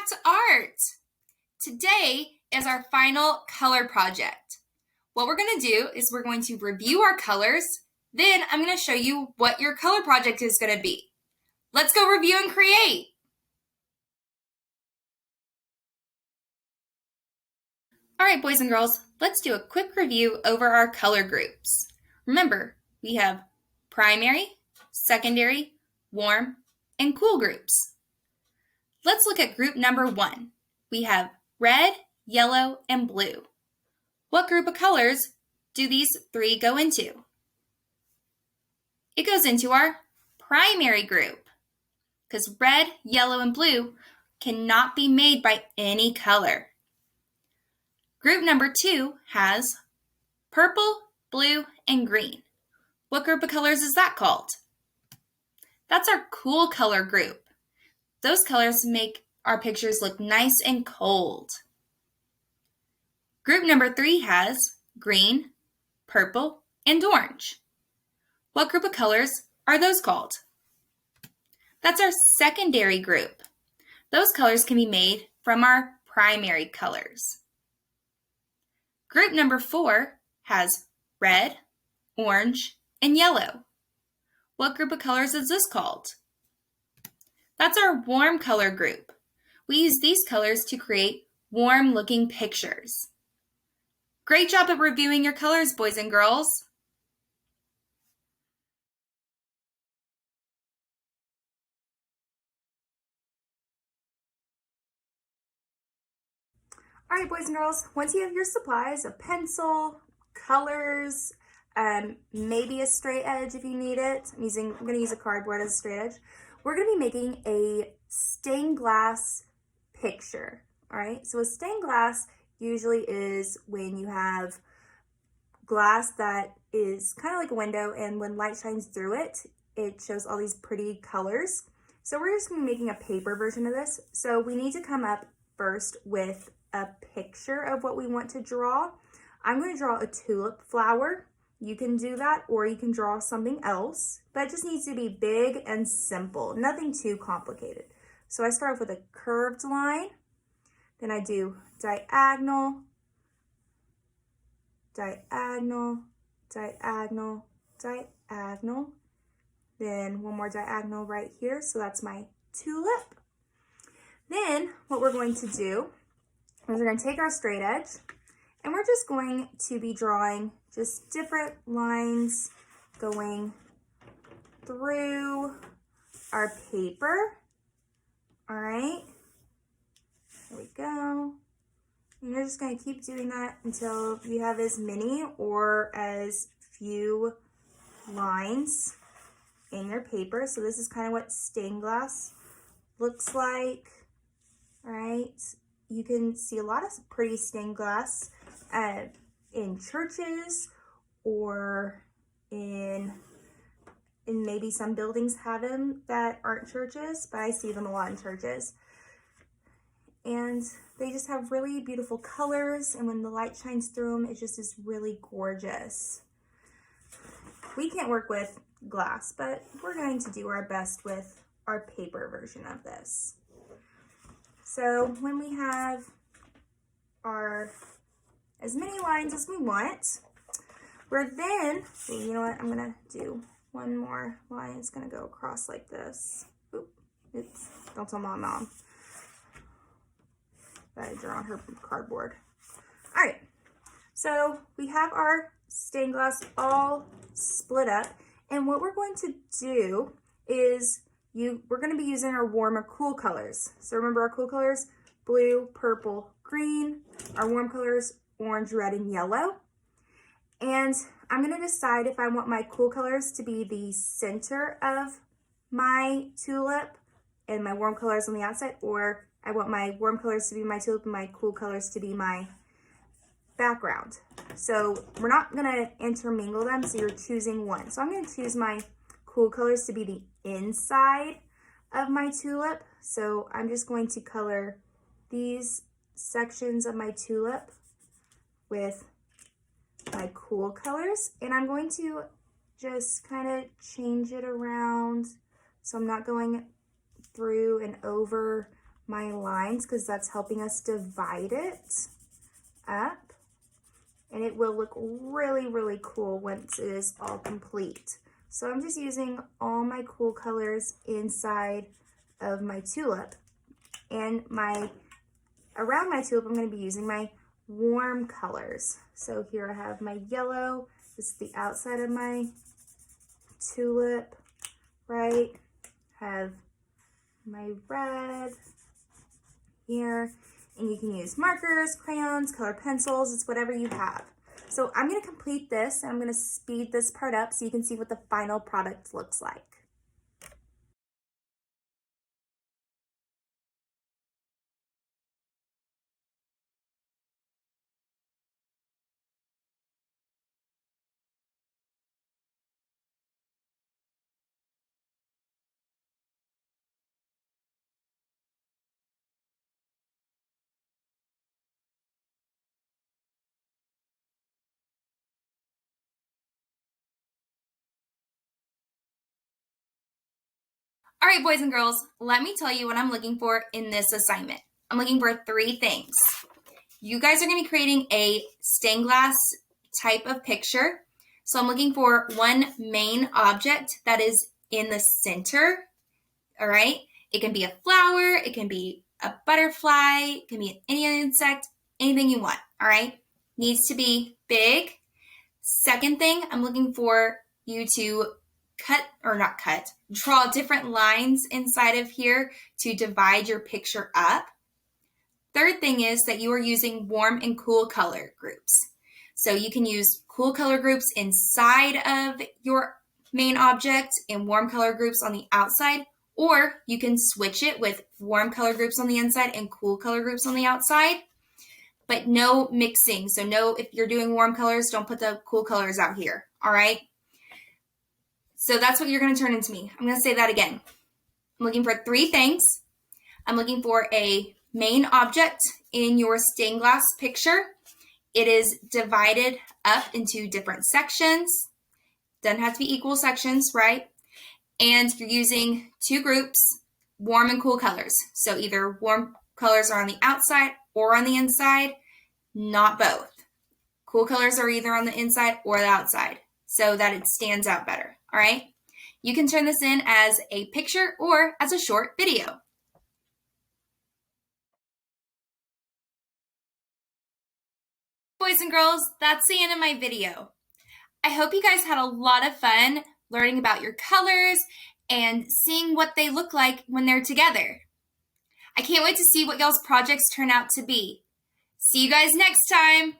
back to art. Today is our final color project. What we're going to do is we're going to review our colors, then I'm going to show you what your color project is going to be. Let's go review and create. All right, boys and girls, let's do a quick review over our color groups. Remember, we have primary, secondary, warm, and cool groups. Let's look at group number 1. We have red, yellow, and blue. What group of colors do these 3 go into? It goes into our primary group, because red, yellow, and blue cannot be made by any color. Group number 2 has purple, blue, and green. What group of colors is that called? That's our cool color group. Those colors make our pictures look nice and cold. Group number 3 has green, purple, and orange. What group of colors are those called? That's our secondary group. Those colors can be made from our primary colors. Group number 4 has red, orange, and yellow. What group of colors is this called? That's our warm color group. We use these colors to create warm-looking pictures. Great job at reviewing your colors, boys and girls. All right, boys and girls, once you have your supplies, a pencil, colors, maybe a straight edge if you need it. I'm going to use a cardboard as a straight edge. We're going to be making a stained glass picture. All right, so a stained glass usually is when you have glass that is kind of like a window, and when light shines through it, it shows all these pretty colors. So we're just going to be making a paper version of this. So we need to come up first with a picture of what we want to draw. I'm going to draw a tulip flower. You can do that, or you can draw something else, but it just needs to be big and simple, nothing too complicated. So I start off with a curved line, then I do diagonal, diagonal, diagonal, diagonal, then one more diagonal right here, so that's my tulip. Then what we're going to do is we're going to take our straight edge, and we're just going to be drawing just different lines going through our paper. All right, there we go. And you're just going to keep doing that until you have as many or as few lines in your paper. So this is kind of what stained glass looks like. All right, you can see a lot of pretty stained glass in churches, or in maybe some buildings have them that aren't churches, but I see them a lot in churches. And they just have really beautiful colors, and when the light shines through them, it just is really gorgeous. We can't work with glass, but we're going to do our best with our paper version of this. So when we have our as many lines as we want, we're then, you know what, I'm gonna do one more line. It's gonna go across like this. Oops, don't tell my mom that I draw on her cardboard. All right, so we have our stained glass all split up, and what we're going to do is we're going to be using our warm or cool colors. So remember our cool colors: blue, purple, green. Our warm colors: orange, red, and yellow. And I'm going to decide if I want my cool colors to be the center of my tulip and my warm colors on the outside, or I want my warm colors to be my tulip and my cool colors to be my background. So we're not going to intermingle them, so you're choosing one. So I'm going to choose my cool colors to be the inside of my tulip. So I'm just going to color these sections of my tulip with my cool colors, and I'm going to just kind of change it around so I'm not going through and over my lines because that's helping us divide it up. And it will look really, really cool once it is all complete. So I'm just using all my cool colors inside of my tulip. And around my tulip, I'm going to be using my warm colors. So here I have my yellow. This is the outside of my tulip, right? Have my red here. And you can use markers, crayons, color pencils, it's whatever you have. So I'm going to complete this, and I'm going to speed this part up so you can see what the final product looks like. All right, boys and girls, let me tell you what I'm looking for in this assignment. I'm looking for 3 things. You guys are going to be creating a stained glass type of picture. So I'm looking for one main object that is in the center. All right. It can be a flower. It can be a butterfly. It can be any insect, anything you want. All right. Needs to be big. Second thing, I'm looking for you to draw different lines inside of here to divide your picture up. Third thing is that you are using warm and cool color groups. So you can use cool color groups inside of your main object and warm color groups on the outside, or you can switch it with warm color groups on the inside and cool color groups on the outside, but no mixing. So no, if you're doing warm colors, don't put the cool colors out here, all right? So that's what you're going to turn into me. I'm going to say that again. I'm looking for 3 things. I'm looking for a main object in your stained glass picture. It is divided up into different sections. Doesn't have to be equal sections, right? And you're using 2 groups, warm and cool colors. So either warm colors are on the outside or on the inside, not both. Cool colors are either on the inside or the outside so that it stands out better, all right? You can turn this in as a picture or as a short video. Boys and girls, that's the end of my video. I hope you guys had a lot of fun learning about your colors and seeing what they look like when they're together. I can't wait to see what y'all's projects turn out to be. See you guys next time.